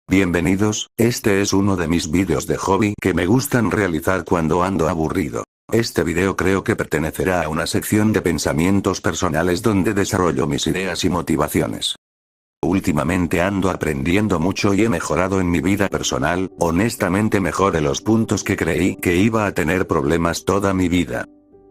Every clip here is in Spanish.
Bienvenidos, este es uno de mis vídeos de hobby que me gustan realizar cuando ando aburrido. Este video creo que pertenecerá a una sección de pensamientos personales donde desarrollo mis ideas y motivaciones. Últimamente ando aprendiendo mucho y he mejorado en mi vida personal, honestamente mejoré los puntos que creí que iba a tener problemas toda mi vida.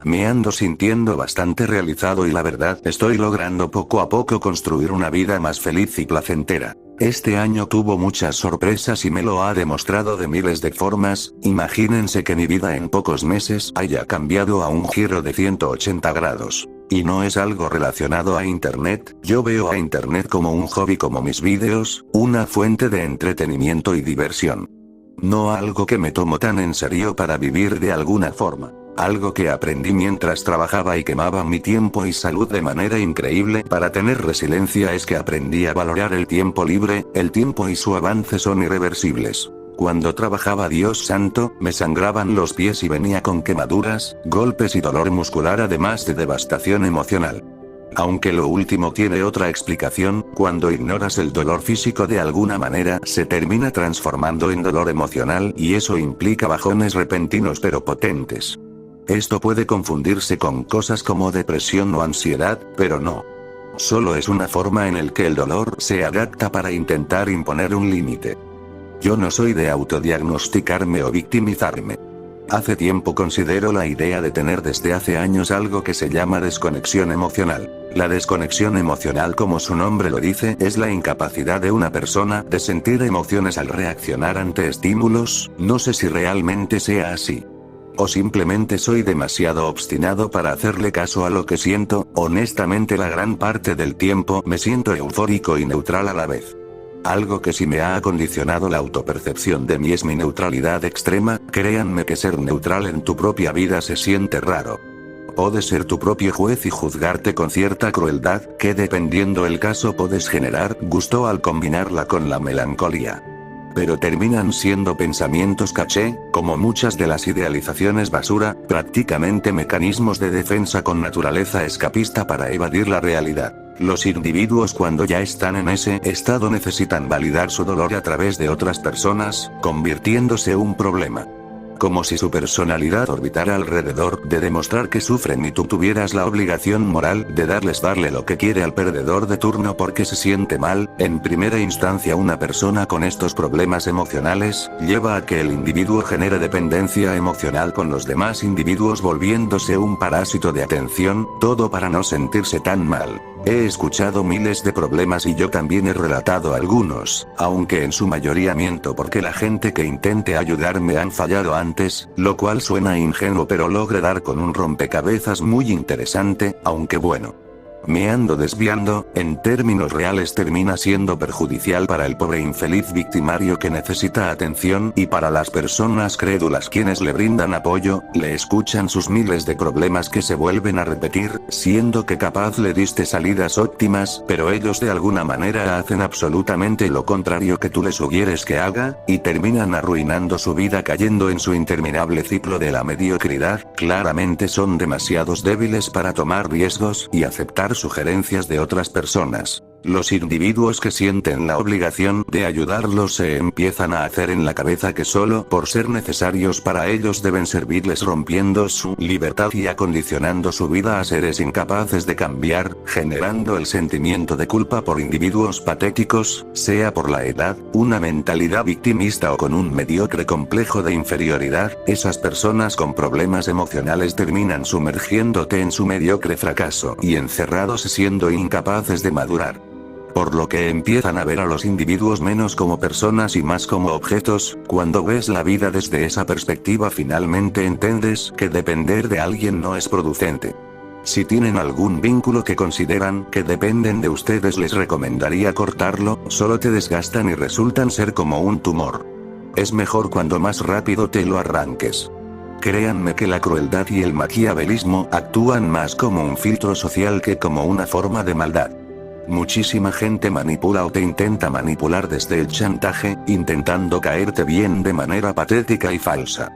Me ando sintiendo bastante realizado y la verdad estoy logrando poco a poco construir una vida más feliz y placentera. Este año tuvo muchas sorpresas y me lo ha demostrado de miles de formas. Imagínense que mi vida en pocos meses haya cambiado a un giro de 180 grados. Y no es algo relacionado a internet, yo veo a internet como un hobby como mis vídeos, una fuente de entretenimiento y diversión. No algo que me tomo tan en serio para vivir de alguna forma. Algo que aprendí mientras trabajaba y quemaba mi tiempo y salud de manera increíble para tener resiliencia es que aprendí a valorar el tiempo libre, el tiempo y su avance son irreversibles. Cuando trabajaba, Dios santo, me sangraban los pies y venía con quemaduras, golpes y dolor muscular además de devastación emocional. Aunque lo último tiene otra explicación, cuando ignoras el dolor físico de alguna manera se termina transformando en dolor emocional y eso implica bajones repentinos pero potentes. Esto puede confundirse con cosas como depresión o ansiedad, pero no. Solo es una forma en la que el dolor se adapta para intentar imponer un límite. Yo no soy de autodiagnosticarme o victimizarme. Hace tiempo considero la idea de tener desde hace años algo que se llama desconexión emocional. La desconexión emocional, como su nombre lo dice, es la incapacidad de una persona de sentir emociones al reaccionar ante estímulos. No sé si realmente sea así. O simplemente soy demasiado obstinado para hacerle caso a lo que siento. Honestamente la gran parte del tiempo me siento eufórico y neutral a la vez. Algo que sí me ha acondicionado la autopercepción de mí es mi neutralidad extrema. Créanme que ser neutral en tu propia vida se siente raro. Puedes ser tu propio juez y juzgarte con cierta crueldad, que dependiendo el caso puedes generar gusto al combinarla con la melancolía. Pero terminan siendo pensamientos caché, como muchas de las idealizaciones basura, prácticamente mecanismos de defensa con naturaleza escapista para evadir la realidad. Los individuos cuando ya están en ese estado necesitan validar su dolor a través de otras personas, convirtiéndose en un problema. Como si su personalidad orbitara alrededor de demostrar que sufren y tú tuvieras la obligación moral de darle lo que quiere al perdedor de turno porque se siente mal. En primera instancia, una persona con estos problemas emocionales lleva a que el individuo genere dependencia emocional con los demás individuos volviéndose un parásito de atención, todo para no sentirse tan mal. He escuchado miles de problemas y yo también he relatado algunos, aunque en su mayoría miento porque la gente que intente ayudarme han fallado antes, lo cual suena ingenuo pero logra dar con un rompecabezas muy interesante, aunque bueno. Me ando desviando. En términos reales termina siendo perjudicial para el pobre infeliz victimario que necesita atención y para las personas crédulas quienes le brindan apoyo, le escuchan sus miles de problemas que se vuelven a repetir, siendo que capaz le diste salidas óptimas, pero ellos de alguna manera hacen absolutamente lo contrario que tú les sugieres que haga, y terminan arruinando su vida cayendo en su interminable ciclo de la mediocridad. Claramente son demasiados débiles para tomar riesgos y aceptar sugerencias de otras personas. Los individuos que sienten la obligación de ayudarlos se empiezan a hacer en la cabeza que solo por ser necesarios para ellos deben servirles, rompiendo su libertad y acondicionando su vida a seres incapaces de cambiar, generando el sentimiento de culpa por individuos patéticos, sea por la edad, una mentalidad victimista o con un mediocre complejo de inferioridad. Esas personas con problemas emocionales terminan sumergiéndote en su mediocre fracaso y encerrados siendo incapaces de madurar. Por lo que empiezan a ver a los individuos menos como personas y más como objetos. Cuando ves la vida desde esa perspectiva finalmente entiendes que depender de alguien no es producente. Si tienen algún vínculo que consideran que dependen de ustedes, les recomendaría cortarlo, solo te desgastan y resultan ser como un tumor. Es mejor cuando más rápido te lo arranques. Créanme que la crueldad y el maquiavelismo actúan más como un filtro social que como una forma de maldad. Muchísima gente manipula o te intenta manipular desde el chantaje, intentando caerte bien de manera patética y falsa.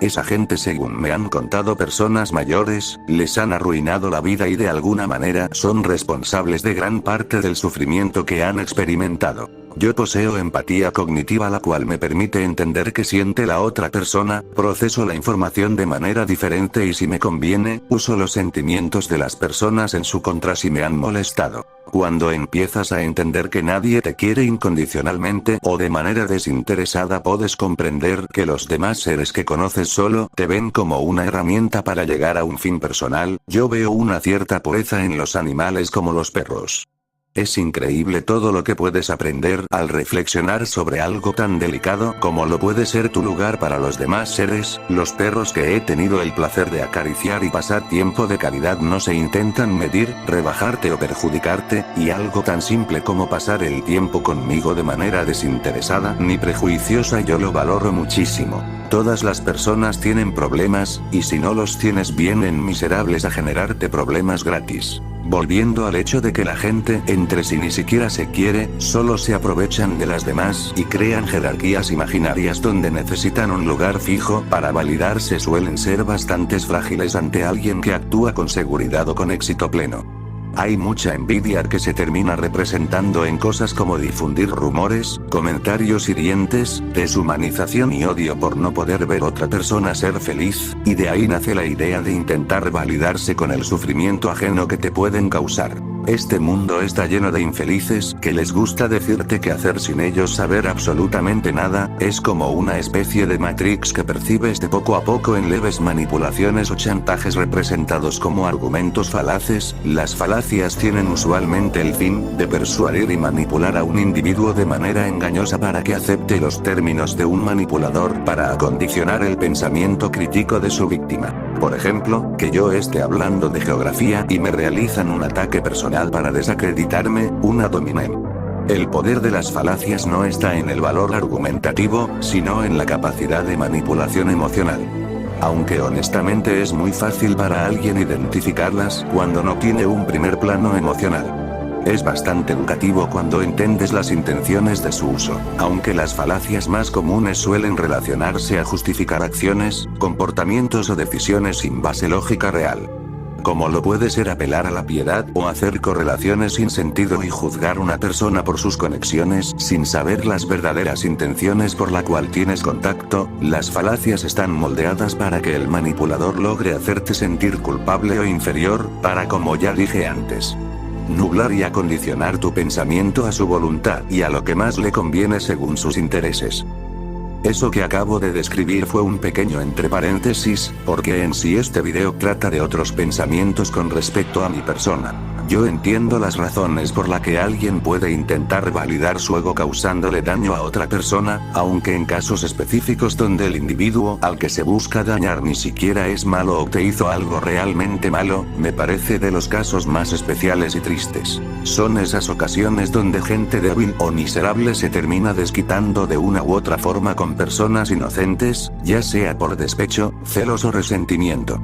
Esa gente, según me han contado personas mayores, les han arruinado la vida y de alguna manera son responsables de gran parte del sufrimiento que han experimentado. Yo poseo empatía cognitiva, la cual me permite entender qué siente la otra persona, proceso la información de manera diferente y si me conviene, uso los sentimientos de las personas en su contra si me han molestado. Cuando empiezas a entender que nadie te quiere incondicionalmente o de manera desinteresada, puedes comprender que los demás seres que conoces solo te ven como una herramienta para llegar a un fin personal. Yo veo una cierta pureza en los animales como los perros. Es increíble todo lo que puedes aprender al reflexionar sobre algo tan delicado como lo puede ser tu lugar para los demás seres. Los perros que he tenido el placer de acariciar y pasar tiempo de calidad no se intentan medir, rebajarte o perjudicarte, y algo tan simple como pasar el tiempo conmigo de manera desinteresada ni prejuiciosa yo lo valoro muchísimo. Todas las personas tienen problemas, y si no los tienes vienen miserables a generarte problemas gratis. Volviendo al hecho de que la gente entre sí ni siquiera se quiere, solo se aprovechan de las demás y crean jerarquías imaginarias donde necesitan un lugar fijo para validarse, suelen ser bastante frágiles ante alguien que actúa con seguridad o con éxito pleno. Hay mucha envidia que se termina representando en cosas como difundir rumores, comentarios hirientes, deshumanización y odio por no poder ver otra persona ser feliz, y de ahí nace la idea de intentar validarse con el sufrimiento ajeno que te pueden causar. Este mundo está lleno de infelices que les gusta decirte qué hacer sin ellos saber absolutamente nada. Es como una especie de Matrix que percibes de poco a poco en leves manipulaciones o chantajes representados como argumentos falaces. Las falacias tienen usualmente el fin de persuadir y manipular a un individuo de manera engañosa para que acepte los términos de un manipulador para acondicionar el pensamiento crítico de su víctima. Por ejemplo, que yo esté hablando de geografía y me realizan un ataque personal para desacreditarme, un ad hominem. El poder de las falacias no está en el valor argumentativo, sino en la capacidad de manipulación emocional. Aunque honestamente es muy fácil para alguien identificarlas cuando no tiene un primer plano emocional. Es bastante educativo cuando entiendes las intenciones de su uso, aunque las falacias más comunes suelen relacionarse a justificar acciones, comportamientos o decisiones sin base lógica real. Como lo puede ser apelar a la piedad o hacer correlaciones sin sentido y juzgar a una persona por sus conexiones sin saber las verdaderas intenciones por la cual tienes contacto. Las falacias están moldeadas para que el manipulador logre hacerte sentir culpable o inferior, para, como ya dije antes, nublar y acondicionar tu pensamiento a su voluntad y a lo que más le conviene según sus intereses. Eso que acabo de describir fue un pequeño entre paréntesis, porque en sí este video trata de otros pensamientos con respecto a mi persona. Yo entiendo las razones por las que alguien puede intentar validar su ego causándole daño a otra persona, aunque en casos específicos donde el individuo al que se busca dañar ni siquiera es malo o te hizo algo realmente malo, me parece de los casos más especiales y tristes. Son esas ocasiones donde gente débil o miserable se termina desquitando de una u otra forma con personas inocentes, ya sea por despecho, celos o resentimiento.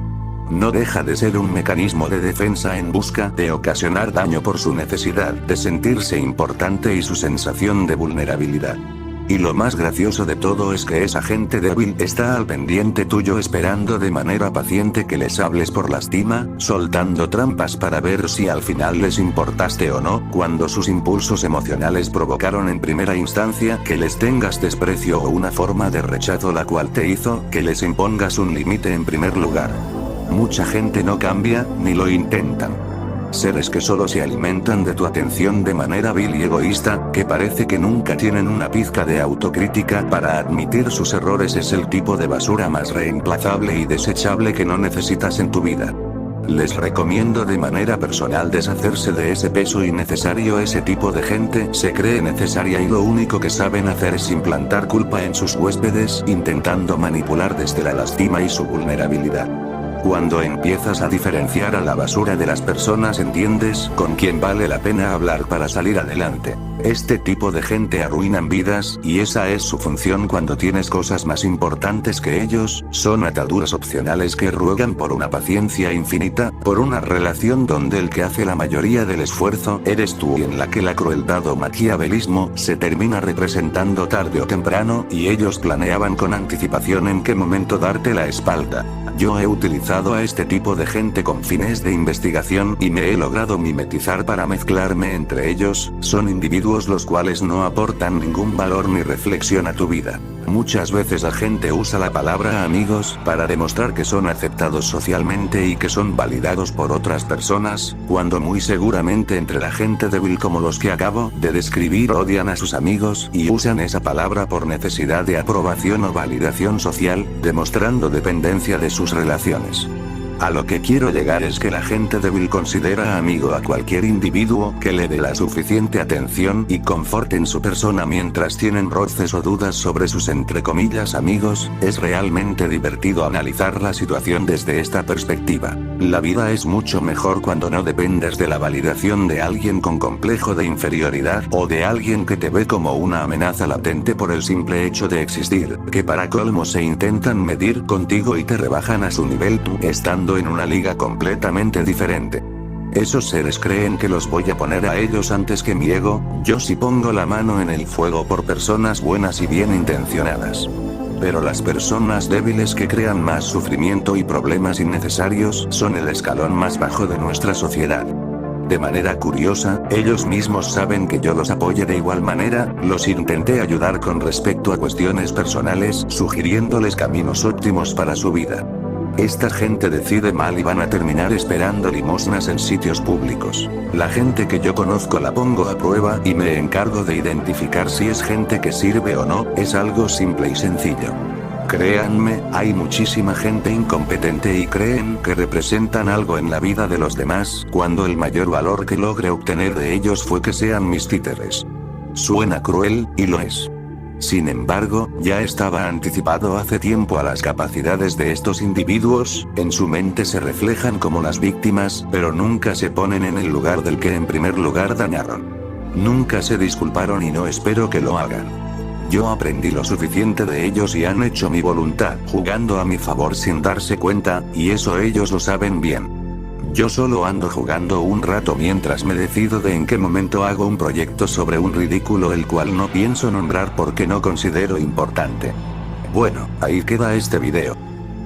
No deja de ser un mecanismo de defensa en busca de ocasionar daño por su necesidad de sentirse importante y su sensación de vulnerabilidad. Y lo más gracioso de todo es que esa gente débil está al pendiente tuyo esperando de manera paciente que les hables por lástima, soltando trampas para ver si al final les importaste o no, cuando sus impulsos emocionales provocaron en primera instancia que les tengas desprecio o una forma de rechazo la cual te hizo que les impongas un límite en primer lugar. Mucha gente no cambia, ni lo intentan. Seres que solo se alimentan de tu atención de manera vil y egoísta, que parece que nunca tienen una pizca de autocrítica para admitir sus errores, es el tipo de basura más reemplazable y desechable que no necesitas en tu vida. Les recomiendo de manera personal deshacerse de ese peso innecesario. Ese tipo de gente se cree necesaria y lo único que saben hacer es implantar culpa en sus huéspedes, intentando manipular desde la lástima y su vulnerabilidad. Cuando empiezas a diferenciar a la basura de las personas, entiendes con quién vale la pena hablar para salir adelante. Este tipo de gente arruinan vidas, y esa es su función cuando tienes cosas más importantes que ellos, son ataduras opcionales que ruegan por una paciencia infinita, por una relación donde el que hace la mayoría del esfuerzo eres tú y en la que la crueldad o maquiavelismo se termina representando tarde o temprano, y ellos planeaban con anticipación en qué momento darte la espalda. Yo he utilizado a este tipo de gente con fines de investigación y me he logrado mimetizar para mezclarme entre ellos, son individuos los cuales no aportan ningún valor ni reflexión a tu vida. Muchas veces la gente usa la palabra amigos para demostrar que son aceptados socialmente y que son validados por otras personas, cuando muy seguramente entre la gente débil como los que acabo de describir odian a sus amigos y usan esa palabra por necesidad de aprobación o validación social, demostrando dependencia de sus relaciones. A lo que quiero llegar es que la gente débil considera amigo a cualquier individuo que le dé la suficiente atención y confort en su persona mientras tienen roces o dudas sobre sus entre comillas amigos. Es realmente divertido analizar la situación desde esta perspectiva. La vida es mucho mejor cuando no dependes de la validación de alguien con complejo de inferioridad o de alguien que te ve como una amenaza latente por el simple hecho de existir, que para colmo se intentan medir contigo y te rebajan a su nivel tú estando en una liga completamente diferente. Esos seres creen que los voy a poner a ellos antes que mi ego. Yo sí pongo la mano en el fuego por personas buenas y bien intencionadas. Pero las personas débiles que crean más sufrimiento y problemas innecesarios son el escalón más bajo de nuestra sociedad. De manera curiosa, ellos mismos saben que yo los apoye de igual manera, los intenté ayudar con respecto a cuestiones personales, sugiriéndoles caminos óptimos para su vida. Esta gente decide mal y van a terminar esperando limosnas en sitios públicos. La gente que yo conozco la pongo a prueba y me encargo de identificar si es gente que sirve o no, es algo simple y sencillo. Créanme, hay muchísima gente incompetente y creen que representan algo en la vida de los demás, cuando el mayor valor que logré obtener de ellos fue que sean mis títeres. Suena cruel, y lo es. Sin embargo, ya estaba anticipado hace tiempo a las capacidades de estos individuos, en su mente se reflejan como las víctimas, pero nunca se ponen en el lugar del que en primer lugar dañaron. Nunca se disculparon y no espero que lo hagan. Yo aprendí lo suficiente de ellos y han hecho mi voluntad jugando a mi favor sin darse cuenta, y eso ellos lo saben bien. Yo solo ando jugando un rato mientras me decido de en qué momento hago un proyecto sobre un ridículo el cual no pienso nombrar porque no considero importante. Bueno, ahí queda este video.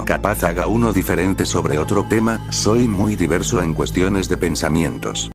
Capaz haga uno diferente sobre otro tema, soy muy diverso en cuestiones de pensamientos.